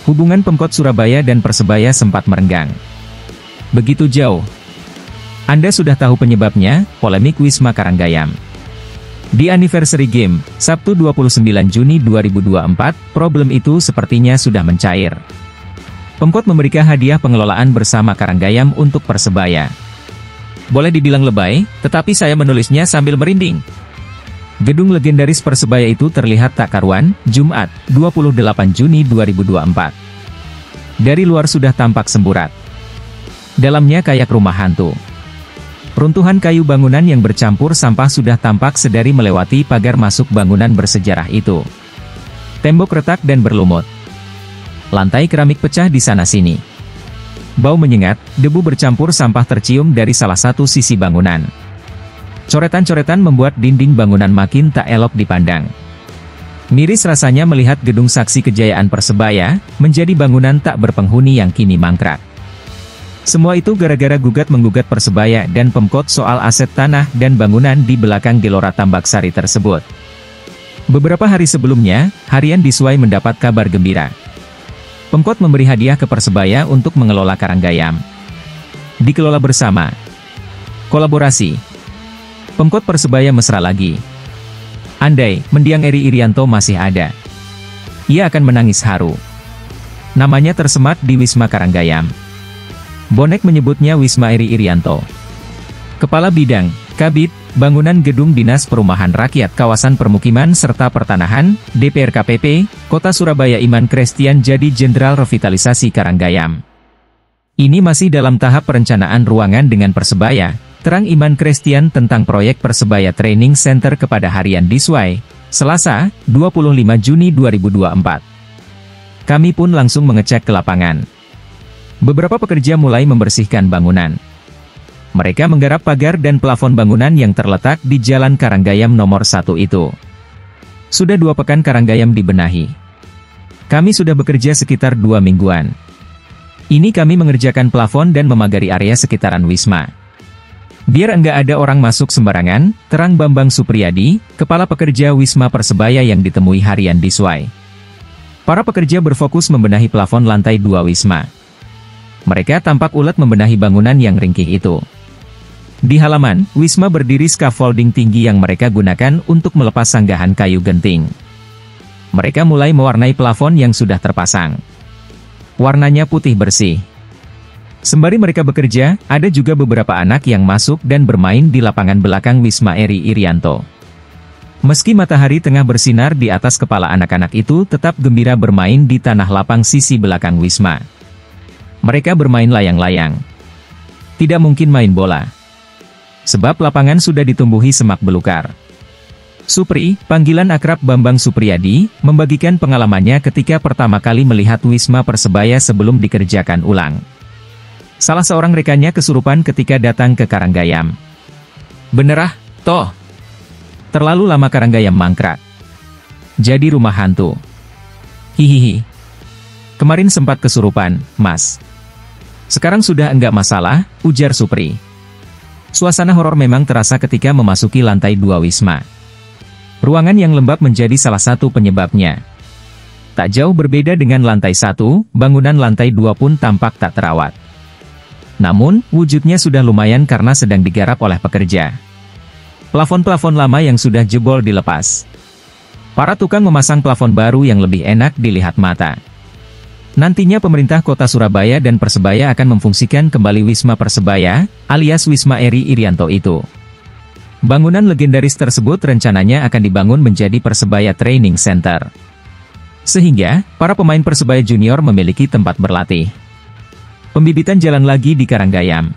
hubungan Pemkot Surabaya dan Persebaya sempat merenggang. Begitu jauh. Anda sudah tahu penyebabnya, polemik Wisma Karanggayam. Di Anniversary Game, Sabtu 29 Juni 2024, problem itu sepertinya sudah mencair. Pemkot memberikan hadiah pengelolaan bersama Karanggayam untuk Persebaya. Boleh dibilang lebay, tetapi saya menulisnya sambil merinding. Gedung legendaris Persebaya itu terlihat tak karuan, Jumat, 28 Juni 2024. Dari luar sudah tampak semburat. Dalamnya kayak rumah hantu. Runtuhan kayu bangunan yang bercampur sampah sudah tampak sedari melewati pagar masuk bangunan bersejarah itu. Tembok retak dan berlumut. Lantai keramik pecah di sana-sini. Bau menyengat, debu bercampur sampah tercium dari salah satu sisi bangunan. Coretan-coretan membuat dinding bangunan makin tak elok dipandang. Miris rasanya melihat gedung saksi kejayaan Persebaya, menjadi bangunan tak berpenghuni yang kini mangkrak. Semua itu gara-gara gugat-menggugat Persebaya dan Pemkot soal aset tanah dan bangunan di belakang Gelora Tambak Sari tersebut. Beberapa hari sebelumnya, harian Diswai mendapat kabar gembira. Pemkot memberi hadiah ke Persebaya untuk mengelola Karanggayam. Dikelola bersama. Kolaborasi. Pemkot Persebaya mesra lagi. Andai, mendiang Eri Irianto masih ada, ia akan menangis haru. Namanya tersemat di Wisma Karanggayam. Bonek menyebutnya Wisma Eri Irianto. Kepala Bidang, Kabid, Bangunan Gedung Dinas Perumahan Rakyat Kawasan Permukiman serta Pertanahan, DPR KPP, Kota Surabaya Iman Krestian jadi Jenderal Revitalisasi Karanggayam. Ini masih dalam tahap perencanaan ruangan dengan Persebaya, terang Iman Krestian tentang proyek Persebaya Training Center kepada harian Diswai, Selasa, 25 Juni 2024. Kami pun langsung mengecek ke lapangan. Beberapa pekerja mulai membersihkan bangunan. Mereka menggarap pagar dan plafon bangunan yang terletak di Jalan Karanggayam nomor 1 itu. Sudah 2 pekan Karanggayam dibenahi. Kami sudah bekerja sekitar 2 mingguan. Ini kami mengerjakan plafon dan memagari area sekitaran Wisma. Biar enggak ada orang masuk sembarangan, terang Bambang Supriyadi, Kepala Pekerja Wisma Persebaya yang ditemui harian Diswai. Para pekerja berfokus membenahi plafon lantai 2 Wisma. Mereka tampak ulet membenahi bangunan yang ringkih itu. Di halaman, Wisma berdiri scaffolding tinggi yang mereka gunakan untuk melepas sanggahan kayu genting. Mereka mulai mewarnai plafon yang sudah terpasang. Warnanya putih bersih. Sembari mereka bekerja, ada juga beberapa anak yang masuk dan bermain di lapangan belakang Wisma Eri Irianto. Meski matahari tengah bersinar di atas kepala anak-anak itu tetap gembira bermain di tanah lapang sisi belakang Wisma. Mereka bermain layang-layang. Tidak mungkin main bola. Sebab lapangan sudah ditumbuhi semak belukar. Supri, panggilan akrab Bambang Supriyadi, membagikan pengalamannya ketika pertama kali melihat Wisma Persebaya sebelum dikerjakan ulang. Salah seorang rekannya kesurupan ketika datang ke Karanggayam. Benerah, toh. Terlalu lama Karanggayam mangkrak. Jadi rumah hantu. Hihihi. Kemarin sempat kesurupan, Mas. Sekarang sudah enggak masalah, ujar Supri. Suasana horor memang terasa ketika memasuki lantai 2 Wisma. Ruangan yang lembab menjadi salah satu penyebabnya. Tak jauh berbeda dengan lantai 1, bangunan lantai 2 pun tampak tak terawat. Namun, wujudnya sudah lumayan karena sedang digarap oleh pekerja. Plafon-plafon lama yang sudah jebol dilepas. Para tukang memasang plafon baru yang lebih enak dilihat mata. Nantinya pemerintah Kota Surabaya dan Persebaya akan memfungsikan kembali Wisma Persebaya, alias Wisma Eri Irianto itu. Bangunan legendaris tersebut rencananya akan dibangun menjadi Persebaya Training Center. Sehingga, para pemain Persebaya Junior memiliki tempat berlatih. Pembibitan jalan lagi di Karanggayam.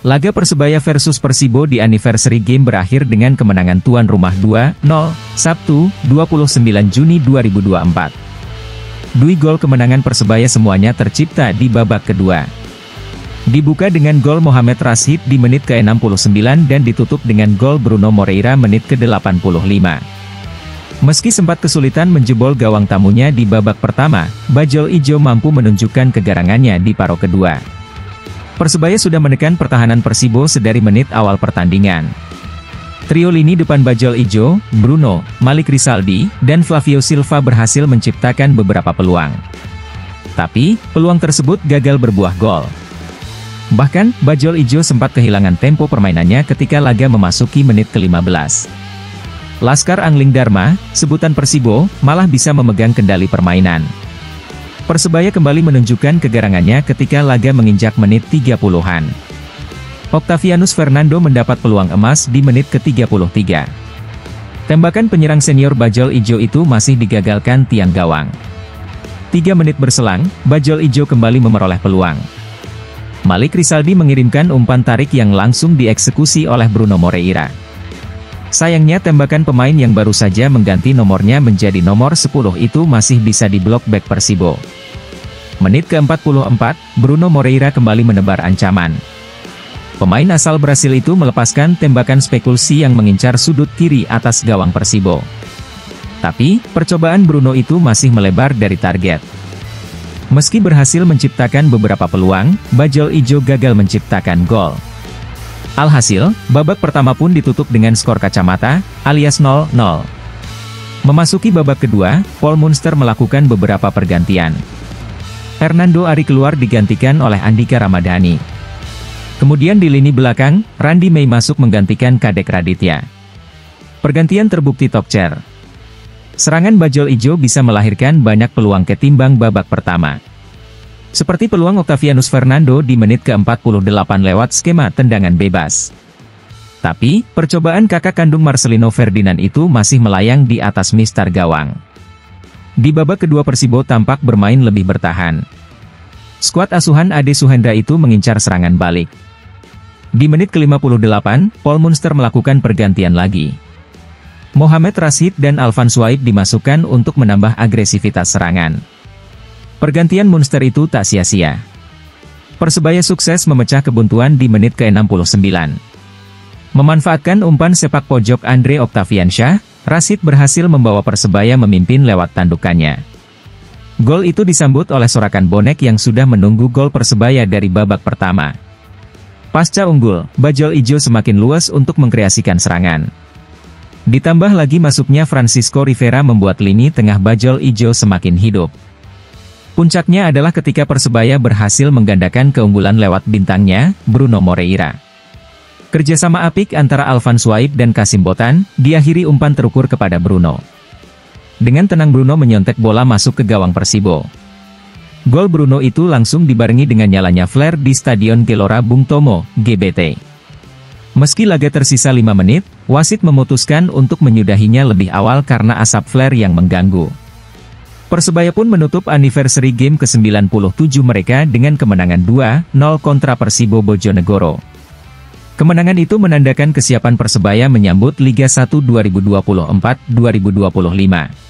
Laga Persebaya versus Persibo di Anniversary Game berakhir dengan kemenangan tuan rumah 2-0, Sabtu, 29 Juni 2024. Dua gol kemenangan Persebaya semuanya tercipta di babak kedua. Dibuka dengan gol Mohamed Rashid di menit ke-69 dan ditutup dengan gol Bruno Moreira menit ke-85. Meski sempat kesulitan menjebol gawang tamunya di babak pertama, Bajul Ijo mampu menunjukkan kegarangannya di paruh kedua. Persebaya sudah menekan pertahanan Persibo sedari menit awal pertandingan. Trio lini depan Bajul Ijo, Bruno, Malik Rizaldi, dan Flavio Silva berhasil menciptakan beberapa peluang. Tapi, peluang tersebut gagal berbuah gol. Bahkan, Bajul Ijo sempat kehilangan tempo permainannya ketika laga memasuki menit ke-15. Laskar Angling Dharma, sebutan Persibo, malah bisa memegang kendali permainan. Persebaya kembali menunjukkan kegarangannya ketika laga menginjak menit 30-an. Octavianus Fernando mendapat peluang emas di menit ke-33. Tembakan penyerang senior Bajul Ijo itu masih digagalkan tiang gawang. 3 menit berselang, Bajul Ijo kembali memperoleh peluang. Malik Rizaldi mengirimkan umpan tarik yang langsung dieksekusi oleh Bruno Moreira. Sayangnya tembakan pemain yang baru saja mengganti nomornya menjadi nomor 10 itu masih bisa diblok bek Persibo. Menit ke-44, Bruno Moreira kembali menebar ancaman. Pemain asal Brasil itu melepaskan tembakan spekulasi yang mengincar sudut kiri atas gawang Persibo. Tapi, percobaan Bruno itu masih melebar dari target. Meski berhasil menciptakan beberapa peluang, Bajul Ijo gagal menciptakan gol. Alhasil, babak pertama pun ditutup dengan skor kacamata, alias 0-0. Memasuki babak kedua, Paul Munster melakukan beberapa pergantian. Hernando Ari keluar digantikan oleh Andika Ramadhani. Kemudian di lini belakang, Randy May masuk menggantikan Kadek Raditya. Pergantian terbukti top chair. Serangan Bajul Ijo bisa melahirkan banyak peluang ketimbang babak pertama. Seperti peluang Octavianus Fernando di menit ke-48 lewat skema tendangan bebas. Tapi, percobaan kakak kandung Marcelino Ferdinand itu masih melayang di atas mistar gawang. Di babak kedua Persibo tampak bermain lebih bertahan. Skuad asuhan Ade Suhendra itu mengincar serangan balik. Di menit ke-58, Paul Munster melakukan pergantian lagi. Mohamed Rashid dan Alvan Swaib dimasukkan untuk menambah agresivitas serangan. Pergantian Munster itu tak sia-sia. Persebaya sukses memecah kebuntuan di menit ke-69. Memanfaatkan umpan sepak pojok Andre Octaviansyah, Rashid berhasil membawa Persebaya memimpin lewat tandukannya. Gol itu disambut oleh sorakan bonek yang sudah menunggu gol Persebaya dari babak pertama. Pasca unggul, Bajul Ijo semakin luas untuk mengkreasikan serangan. Ditambah lagi masuknya Francisco Rivera membuat lini tengah Bajul Ijo semakin hidup. Puncaknya adalah ketika Persebaya berhasil menggandakan keunggulan lewat bintangnya, Bruno Moreira. Kerjasama apik antara Alvan Swaib dan Kasim Botan, diakhiri umpan terukur kepada Bruno. Dengan tenang Bruno menyontek bola masuk ke gawang Persibo. Gol Bruno itu langsung dibarengi dengan nyalanya flare di Stadion Gelora Bung Tomo, GBT. Meski laga tersisa 5 menit, wasit memutuskan untuk menyudahinya lebih awal karena asap flare yang mengganggu. Persebaya pun menutup Anniversary Game ke-97 mereka dengan kemenangan 2-0 kontra Persibo Bojonegoro. Kemenangan itu menandakan kesiapan Persebaya menyambut Liga 1 2024-2025.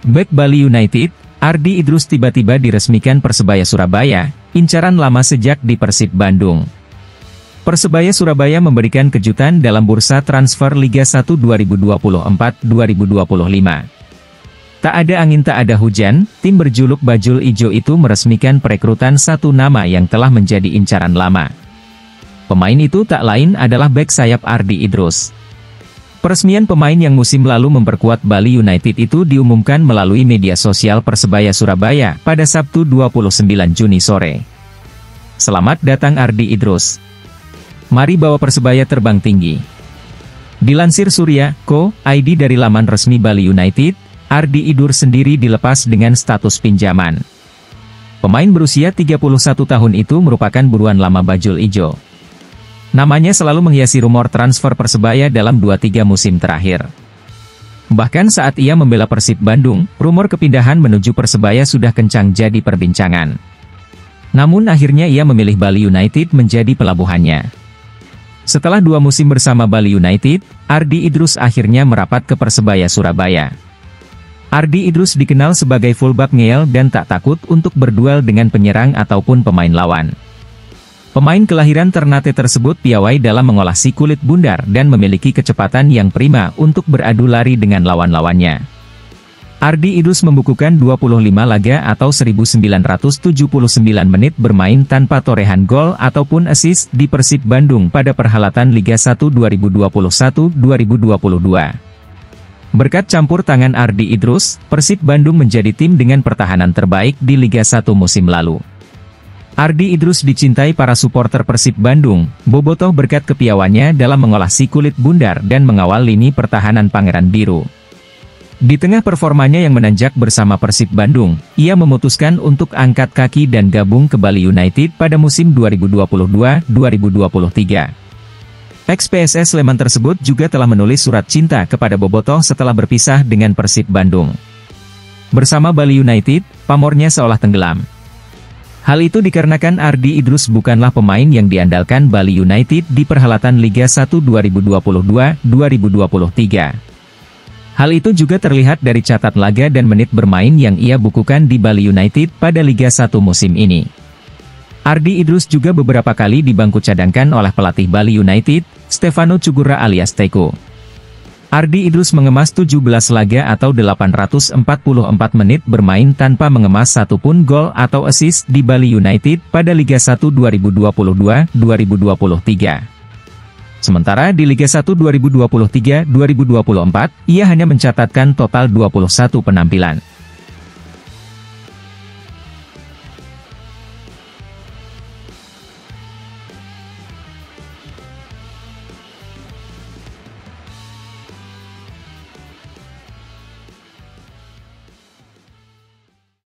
Bek Bali United, Ardi Idrus tiba-tiba diresmikan Persebaya Surabaya, incaran lama sejak di Persib Bandung. Persebaya Surabaya memberikan kejutan dalam bursa transfer Liga 1 2024-2025. Tak ada angin tak ada hujan, tim berjuluk Bajul Ijo itu meresmikan perekrutan satu nama yang telah menjadi incaran lama. Pemain itu tak lain adalah bek sayap Ardi Idrus. Peresmian pemain yang musim lalu memperkuat Bali United itu diumumkan melalui media sosial Persebaya Surabaya pada Sabtu 29 Juni sore. Selamat datang Ardi Idrus. Mari bawa Persebaya terbang tinggi. Dilansir Surya.co.id dari laman resmi Bali United, Ardi Idrus sendiri dilepas dengan status pinjaman. Pemain berusia 31 tahun itu merupakan buruan lama Bajul Ijo. Namanya selalu menghiasi rumor transfer Persebaya dalam 2-3 musim terakhir. Bahkan saat ia membela Persib Bandung, rumor kepindahan menuju Persebaya sudah kencang jadi perbincangan. Namun akhirnya ia memilih Bali United menjadi pelabuhannya. Setelah 2 musim bersama Bali United, Ardi Idrus akhirnya merapat ke Persebaya Surabaya. Ardi Idrus dikenal sebagai fullback ngeyel dan tak takut untuk berduel dengan penyerang ataupun pemain lawan. Pemain kelahiran Ternate tersebut piawai dalam mengolah si kulit bundar dan memiliki kecepatan yang prima untuk beradu lari dengan lawan-lawannya. Ardi Idrus membukukan 25 laga atau 1979 menit bermain tanpa torehan gol ataupun assist di Persib Bandung pada perhelatan Liga 1 2021-2022. Berkat campur tangan Ardi Idrus, Persib Bandung menjadi tim dengan pertahanan terbaik di Liga 1 musim lalu. Ardi Idrus dicintai para supporter Persib Bandung, bobotoh berkat kepiawannya dalam mengolah si kulit bundar dan mengawal lini pertahanan Pangeran Biru. Di tengah performanya yang menanjak bersama Persib Bandung, ia memutuskan untuk angkat kaki dan gabung ke Bali United pada musim 2022-2023. Ex-PSS Sleman tersebut juga telah menulis surat cinta kepada bobotoh setelah berpisah dengan Persib Bandung. Bersama Bali United, pamornya seolah tenggelam. Hal itu dikarenakan Ardi Idrus bukanlah pemain yang diandalkan Bali United di perhelatan Liga 1 2022-2023. Hal itu juga terlihat dari catat laga dan menit bermain yang ia bukukan di Bali United pada Liga 1 musim ini. Ardi Idrus juga beberapa kali dibangku cadangkan oleh pelatih Bali United, Stefano Cugura alias Teko. Ardi Idrus mengemas 17 laga atau 844 menit bermain tanpa mengemas satupun gol atau assist di Bali United pada Liga 1 2022-2023. Sementara di Liga 1 2023-2024, ia hanya mencatatkan total 21 penampilan.